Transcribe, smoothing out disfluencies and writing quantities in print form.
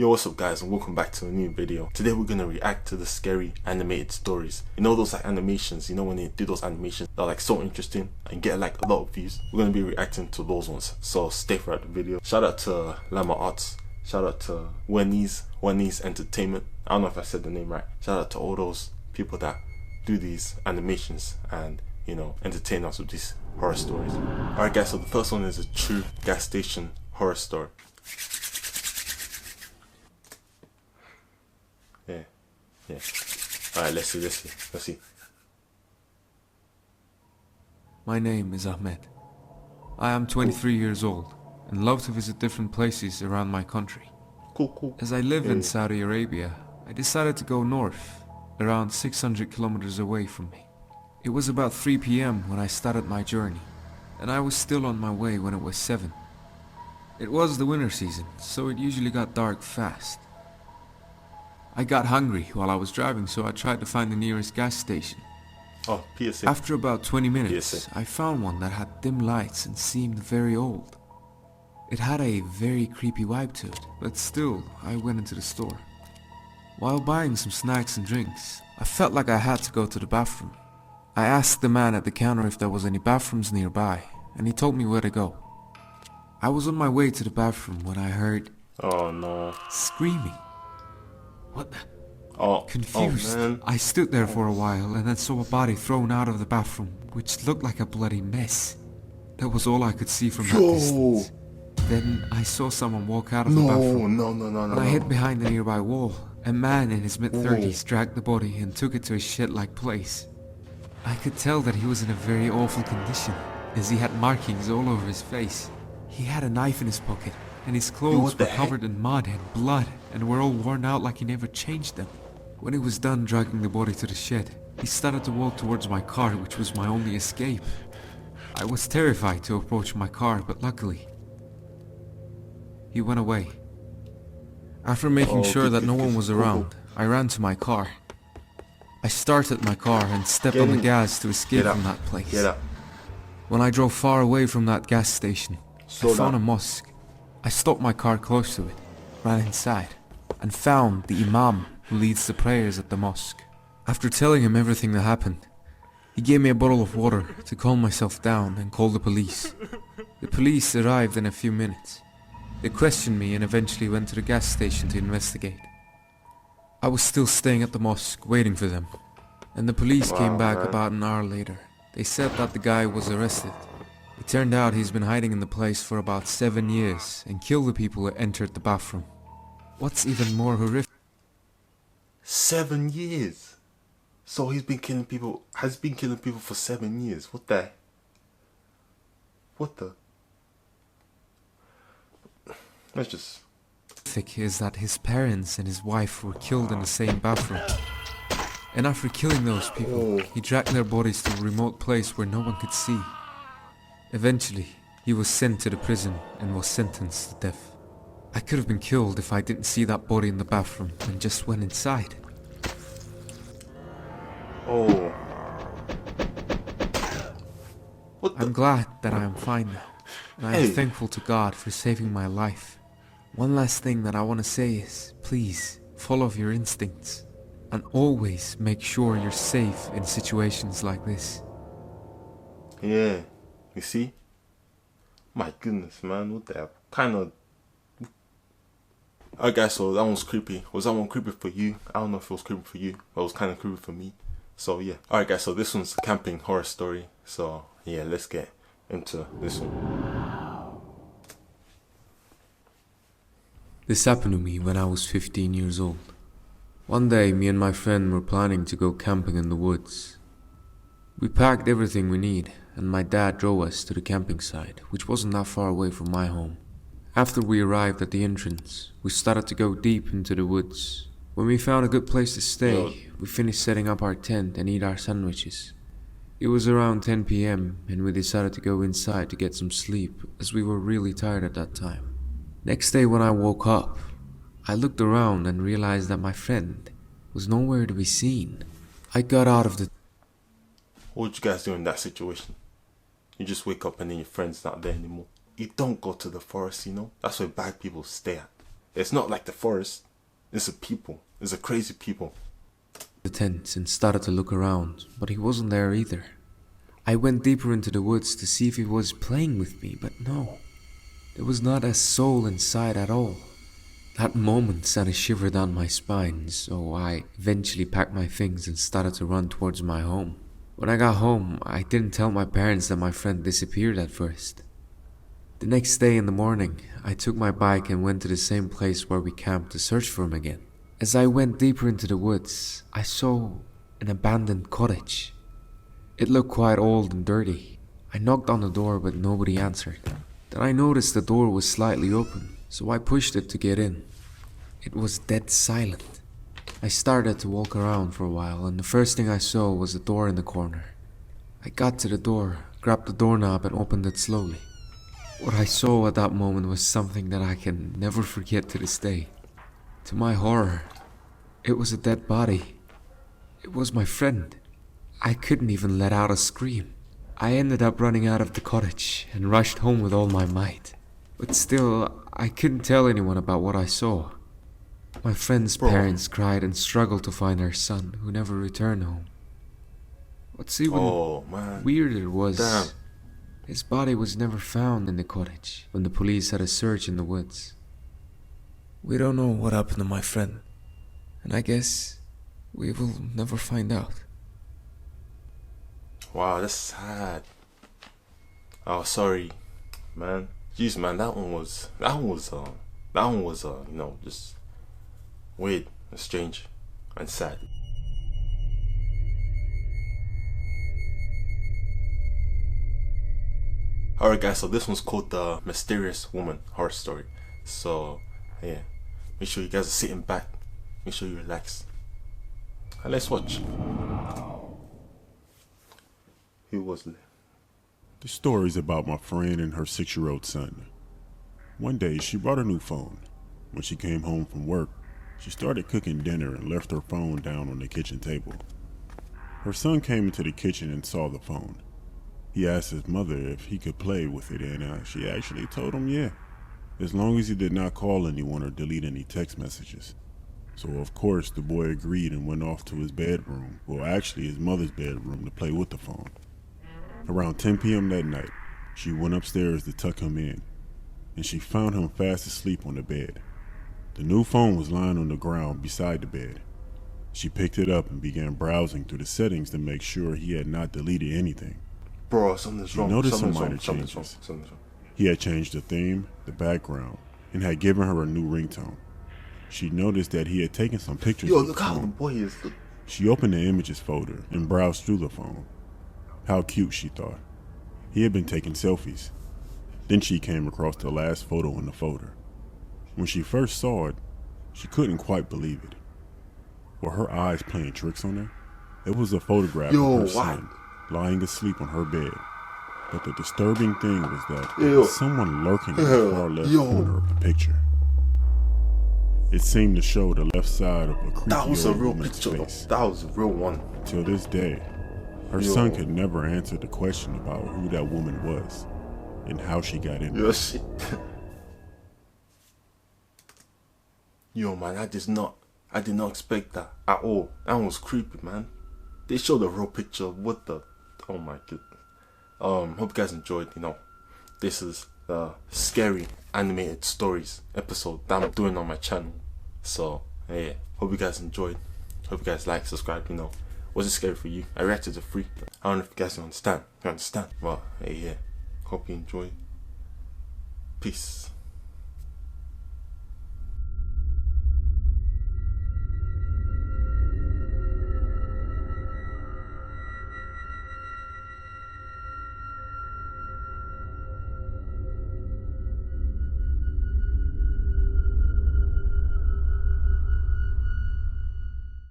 Yo, what's up guys, and welcome back to a new video. Today we're gonna react to the scary animated stories. You know those like animations, you know when they do those animations that are like so interesting and get like a lot of views? We're gonna be reacting to those ones, so stay throughout the video. Shout out to Lama Arts, shout out to Wansee Entertainment. I don't know if I said the name right. Shout out to all those people that do these animations and, you know, entertain us with these horror stories. Alright guys, so the first one is a true gas station horror story. Yeah. Alright, let's see. My name is Ahmed. I am 23 years old and love to visit different places around my country. Cool. As I live in Saudi Arabia, I decided to go north, around 600 kilometers away from me. It was about 3 p.m. when I started my journey, and I was still on my way when it was 7. It was the winter season, so it usually got dark fast. I got hungry while I was driving, so I tried to find the nearest gas station. Oh, PSA. After about 20 minutes, PSA. I found one that had dim lights and seemed very old. It had a very creepy vibe to it, but still, I went into the store. While buying some snacks and drinks, I felt like I had to go to the bathroom. I asked the man at the counter if there was any bathrooms nearby, and he told me where to go. I was on my way to the bathroom when I heard... Oh no. Screaming. What the? Oh, Confused, man. I stood there for a while and then saw a body thrown out of the bathroom, which looked like a bloody mess. That was all I could see from that distance. Then I saw someone walk out of the bathroom. No. And I hid behind the nearby wall. A man in his mid-30s dragged the body and took it to a shed-like place. I could tell that he was in a very awful condition, as he had markings all over his face. He had a knife in his pocket, and his clothes were covered in mud and blood and were all worn out like he never changed them. When he was done dragging the body to the shed, he started to walk towards my car, which was my only escape. I was terrified to approach my car, but luckily, he went away. After making sure that no one was around, I ran to my car. I started my car and stepped on the gas to escape from that place. When I drove far away from that gas station, I found a mosque. I stopped my car close to it, ran inside, and found the imam who leads the prayers at the mosque. After telling him everything that happened, he gave me a bottle of water to calm myself down and called the police. The police arrived in a few minutes. They questioned me and eventually went to the gas station to investigate. I was still staying at the mosque waiting for them, and the police came back about an hour later. They said that the guy was arrested. It turned out he's been hiding in the place for about 7 years and killed the people who entered the bathroom. What's even more horrific... 7 years? So has been killing people for 7 years. What the? Let's just... is that his parents and his wife were killed in the same bathroom. And after killing those people, he dragged their bodies to a remote place where no one could see. Eventually, he was sent to the prison and was sentenced to death. I could have been killed if I didn't see that body in the bathroom and just went inside. Oh. I'm glad that I am fine now, and I am thankful to God for saving my life. One last thing that I want to say is, please, follow your instincts, and always make sure you're safe in situations like this. Yeah, you see? My goodness, man, what the kind of... Alright guys, so that one's creepy. Was that one creepy for you? I don't know if it was creepy for you, but it was kind of creepy for me. So yeah. Alright guys, so this one's a camping horror story. So yeah, let's get into this one. This happened to me when I was 15 years old. One day, me and my friend were planning to go camping in the woods. We packed everything we need, and my dad drove us to the camping site, which wasn't that far away from my home. After we arrived at the entrance, we started to go deep into the woods. When we found a good place to stay, we finished setting up our tent and eat our sandwiches. It was around 10 p.m. and we decided to go inside to get some sleep, as we were really tired at that time. Next day when I woke up, I looked around and realized that my friend was nowhere to be seen. I got out of the... What would you guys do in that situation? You just wake up and then your friend's not there anymore. You don't go to the forest, you know? That's where bad people stay at. It's not like the forest. It's a people. It's a crazy people. The tent and started to look around, but he wasn't there either. I went deeper into the woods to see if he was playing with me, but no. There was not a soul inside at all. That moment sent a shiver down my spine, so I eventually packed my things and started to run towards my home. When I got home, I didn't tell my parents that my friend disappeared at first. The next day in the morning, I took my bike and went to the same place where we camped to search for him again. As I went deeper into the woods, I saw an abandoned cottage. It looked quite old and dirty. I knocked on the door but nobody answered. Then I noticed the door was slightly open, so I pushed it to get in. It was dead silent. I started to walk around for a while, and the first thing I saw was a door in the corner. I got to the door, grabbed the doorknob and opened it slowly. What I saw at that moment was something that I can never forget to this day. To my horror, it was a dead body. It was my friend. I couldn't even let out a scream. I ended up running out of the cottage and rushed home with all my might. But still, I couldn't tell anyone about what I saw. My friend's parents cried and struggled to find their son, who never returned home. What's even weirder was his body was never found in the cottage when the police had a search in the woods. We don't know what happened to my friend, and I guess we will never find out. Wow, that's sad. Oh, sorry, man. Jeez, man, that one was, you know, just weird and strange and sad. Alright guys, so this one's called The Mysterious Woman Horror Story. So, yeah, make sure you guys are sitting back, make sure you relax, and let's watch. Who was it? The story's about my friend and her 6-year-old son. One day, she brought a new phone. When she came home from work, she started cooking dinner and left her phone down on the kitchen table. Her son came into the kitchen and saw the phone. He asked his mother if he could play with it, and she actually told him yeah, as long as he did not call anyone or delete any text messages. So of course the boy agreed and went off to his bedroom, well actually his mother's bedroom, to play with the phone. Around 10 p.m. that night, she went upstairs to tuck him in, and she found him fast asleep on the bed. The new phone was lying on the ground beside the bed. She picked it up and began browsing through the settings to make sure he had not deleted anything. Bro, something's wrong. She noticed some minor changes. He had changed the theme, the background, and had given her a new ringtone. She noticed that he had taken some pictures. Yo, look how the boy is. Look. She opened the images folder and browsed through the phone. How cute, she thought. He had been taking selfies. Then she came across the last photo in the folder. When she first saw it, she couldn't quite believe it. Were her eyes playing tricks on her? It was a photograph of her son lying asleep on her bed. But the disturbing thing was that there was someone lurking in the far left corner of the picture. It seemed to show the left side of a creepy old woman's face. That was a real one. Till this day, her son could never answer the question about who that woman was and how she got in there. Shit. Yo, man, I did not expect that at all. That one was creepy, man. They showed a real picture of what the, oh my god. Hope you guys enjoyed. You know, this is the scary animated stories episode that I'm doing on my channel. So yeah, hope you guys enjoyed. Hope you guys like, subscribe. You know, was it scary for you? I reacted to 3. I don't know if you guys understand. But yeah, hope you enjoyed. Peace.